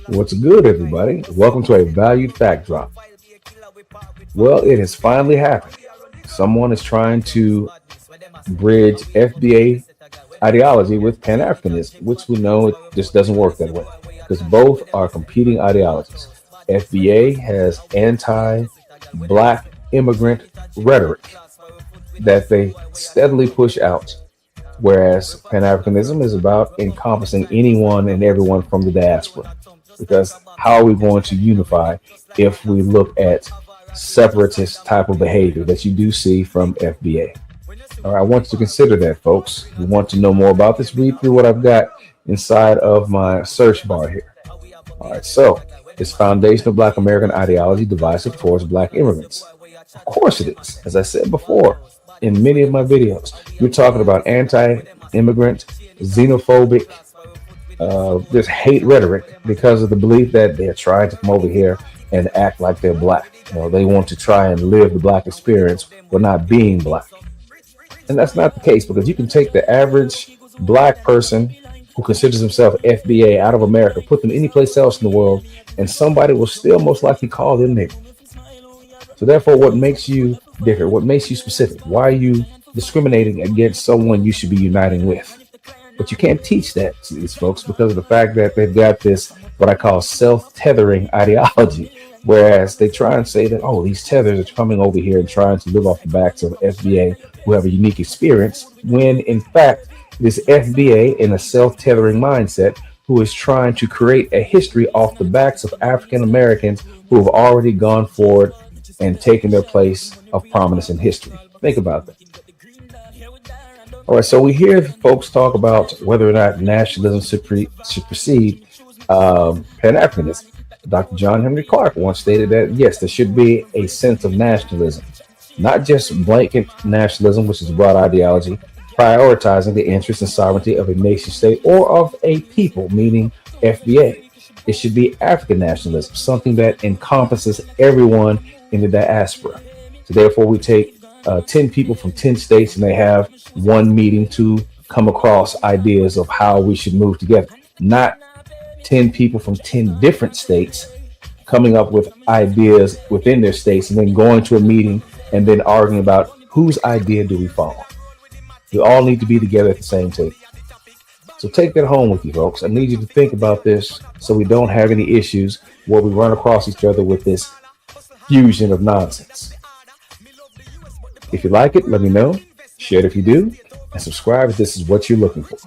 What's good, everybody? Welcome to a valued fact drop. Well, it has finally happened. Someone is trying to bridge FBA ideology with Pan-Africanism, which we know it just doesn't work that way because both are competing ideologies. FBA has anti-black immigrant rhetoric that they steadily push out, whereas Pan-Africanism is about encompassing anyone and everyone from the diaspora. Because how are we going to unify if we look at separatist type of behavior that you do see from FBA? All right, I want you to consider that, folks. If you want to know more about this, read through what I've got inside of my search bar here. All right, so it's foundational Black American ideology divisive towards Black immigrants. Of course it is. As I said before in many of my videos, you're talking about anti-immigrant, xenophobic, this hate rhetoric because of the belief that they're trying to come over here and act like they're Black. You know, they want to try and live the Black experience while not being Black. And that's not the case, because you can take the average Black person who considers himself FBA out of America, put them any place else in the world, and somebody will still most likely call them nigger. So therefore, what makes you different? What makes you specific? Why are you discriminating against someone you should be uniting with? But you can't teach that to these folks because of the fact that they've got this, what I call self-tethering ideology, whereas they try and say that, oh, these tethers are coming over here and trying to live off the backs of FBA who have a unique experience, when in fact, this FBA in a self-tethering mindset who is trying to create a history off the backs of African Americans who have already gone forward and taken their place of prominence in history. Think about that. All right, so we hear folks talk about whether or not nationalism should precede Pan-Africanism. Dr. Jon H.E.N.R.Y once stated that, yes, there should be a sense of nationalism, not just blanket nationalism, which is a broad ideology, prioritizing the interests and sovereignty of a nation state or of a people, meaning FBA. It should be African nationalism, something that encompasses everyone in the diaspora. So therefore, we take 10 people from 10 states and they have one meeting to come across ideas of how we should move together, not 10 people from 10 different states coming up with ideas within their states and then going to a meeting and then arguing about whose idea do we follow. We all need to be together at the same table. So take that home with you, folks. I need you to think about this so we don't have any issues where we run across each other with this fusion of nonsense. If you like it, let me know. Share it if you do. And subscribe if this is what you're looking for.